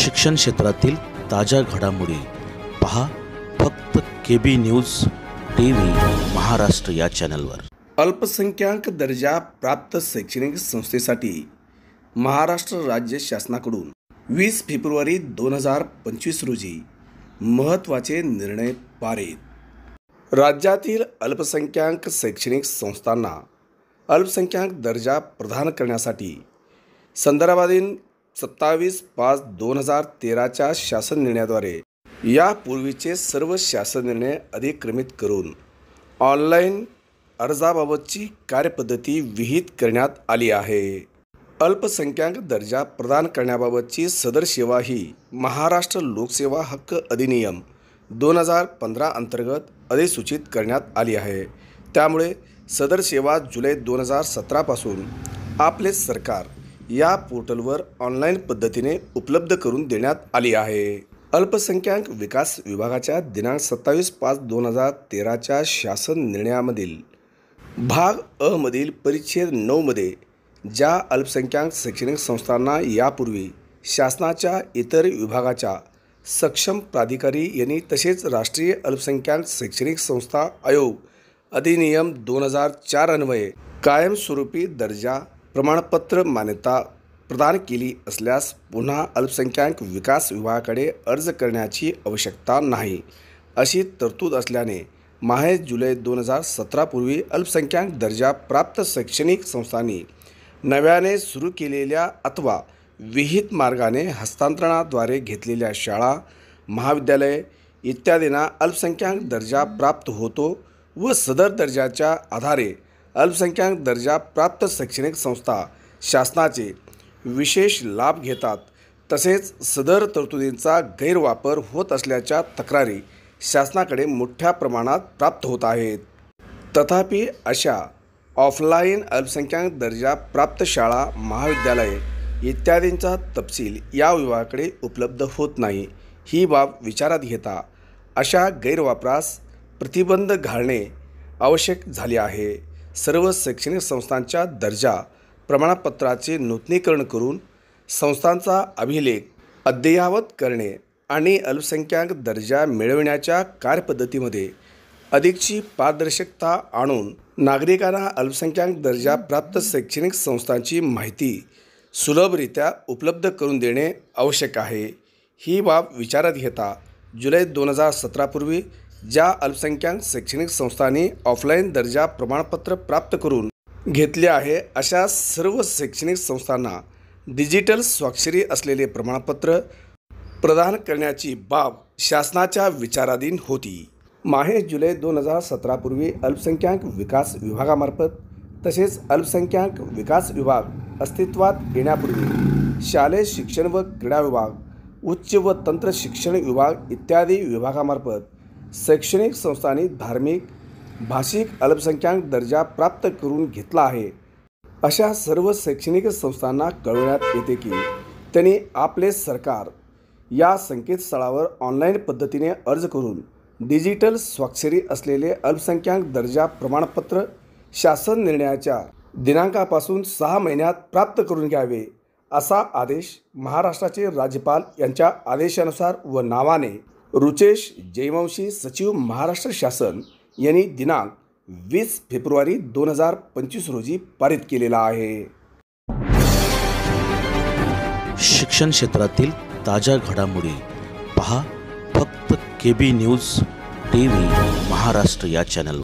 शिक्षण क्षेत्रातील ताज्या घडामोडी पहा फक्त KB न्यूज TV महाराष्ट्र या चॅनलवर। अल्पसंख्याक दर्जा प्राप्त शैक्षणिक संस्थेसाठी महाराष्ट्र राज्य शासनाकडून 20 फेब्रुवारी 2025 रोजी महत्त्वाचे निर्णय पारित। राज्यातील अल्पसंख्याक शैक्षणिक संस्थांना अल्पसंख्याक दर्जा प्रदान करण्यासाठी संदर्भाधीन 27/5/2013 शासन निर्णयाद्वारे यापूर्वीचे सर्व शासन निर्णय अधिक्रमित करून ऑनलाईन अर्जाबाबतची कार्यपद्धती विहित करण्यात आली आहे। अल्पसंख्याक दर्जा प्रदान करण्याबाबतची सदर सेवा ही महाराष्ट्र लोकसेवा हक्क अधिनियम 2015 अंतर्गत अधिसूचित करण्यात आली आहे। त्यामुळे सदर सेवा जुलै 2017 पासून आपले सरकार या पोर्टलवर ऑनलाईन पद्धतीने उपलब्ध करून देण्यात आली आहे। अल्पसंख्याक विकास विभागाच्या दिनांक 27/5/2013 शासन निर्णयामधील भाग अ मधील परिच्छेद 9 मध्ये ज्या अल्पसंख्याक शैक्षणिक संस्थांना यापूर्वी शासनाच्या इतर विभागाच्या सक्षम प्राधिकारी यांनी तसेच राष्ट्रीय अल्पसंख्याक शैक्षणिक संस्था आयोग अधिनियम 2004 अन्वये कायमस्वरूपी दर्जा प्रमाणपत्र मान्यता प्रदान केली असल्यास पुन्हा अल्पसंख्याक विकास विभागाकडे अर्ज करण्याची आवश्यकता नाही, अशी तरतूद असल्याने माहे जुलै 2017 पूर्वी अल्पसंख्याक दर्जा प्राप्त शैक्षणिक संस्थांनी नव्याने सुरू केलेल्या अथवा विहित मार्गाने हस्तांतरणाद्वारे घेतलेल्या शाळा, महाविद्यालये इत्यादींना अल्पसंख्याक दर्जा प्राप्त होतो व सदर दर्जाच्या आधारे अल्पसंख्याक दर्जा प्राप्त शैक्षणिक संस्था शासनाचे विशेष लाभ घेतात। तसेच सदर तरतुदींचा गैरवापर होत असल्याच्या तक्रारी शासनाकडे मोठ्या प्रमाणात प्राप्त होत आहेत। तथापि अशा ऑफलाईन अल्पसंख्याक दर्जा प्राप्त शाळा, महाविद्यालये इत्यादींचा तपशील या विभागाकडे उपलब्ध होत नाही। ही बाब विचारात घेता अशा गैरवापरास प्रतिबंध घालणे आवश्यक झाले आहे। सर्व शैक्षणिक संस्थांच्या दर्जा प्रमाणपत्राचे नूतनीकरण करून संस्थांचा अभिलेख अद्ययावत करणे आणि अल्पसंख्याक दर्जा मिळविण्याच्या कार्यपद्धतीमध्ये अधिकची पारदर्शकता आणून नागरिकांना अल्पसंख्याक दर्जा प्राप्त शैक्षणिक संस्थांची माहिती सुलभरित्या उपलब्ध करून देणे आवश्यक आहे। ही बाब विचारात घेता जुलै 2017 पूर्वी ज्या अल्पसंख्याक शैक्षणिक संस्थांनी ऑफलाईन दर्जा प्रमाणपत्र प्राप्त करून घेतले आहे अशा सर्व शैक्षणिक संस्थांना डिजिटल स्वाक्षरी असलेले प्रमाणपत्र प्रदान करण्याची बाब शासनाच्या विचाराधीन होती। माहे जुलै 2017 पूर्वी अल्पसंख्याक विकास विभागामार्फत तसेच अल्पसंख्याक विकास विभाग अस्तित्वात येण्यापूर्वी शालेय शिक्षण व क्रीडा विभाग, उच्च व तंत्र शिक्षण विभाग इत्यादी विभागामार्फत शैक्षणिक संस्थांनी धार्मिक, भाषिक अल्पसंख्याक दर्जा प्राप्त करून घेतला आहे अशा सर्व शैक्षणिक संस्थांना कळवण्यात येते की त्यांनी आपले सरकार या संकेतस्थळावर ऑनलाईन पद्धतीने अर्ज करून डिजिटल स्वाक्षरी असलेले अल्पसंख्याक दर्जा प्रमाणपत्र शासन निर्णयाच्या दिनांकापासून 6 महिन्यात प्राप्त करून घ्यावे, असा आदेश महाराष्ट्राचे राज्यपाल यांच्या आदेशानुसार व नावाने रुचेश जयवंशी सचिव महाराष्ट्र शासन यांनी दिनांक 20 फेब्रुवारी 2025 रोजी पारित केलेला आहे। शिक्षण क्षेत्रातील ताज्या घडामोडी पहा फक्त KB न्यूज TV महाराष्ट्र या चॅनलवर।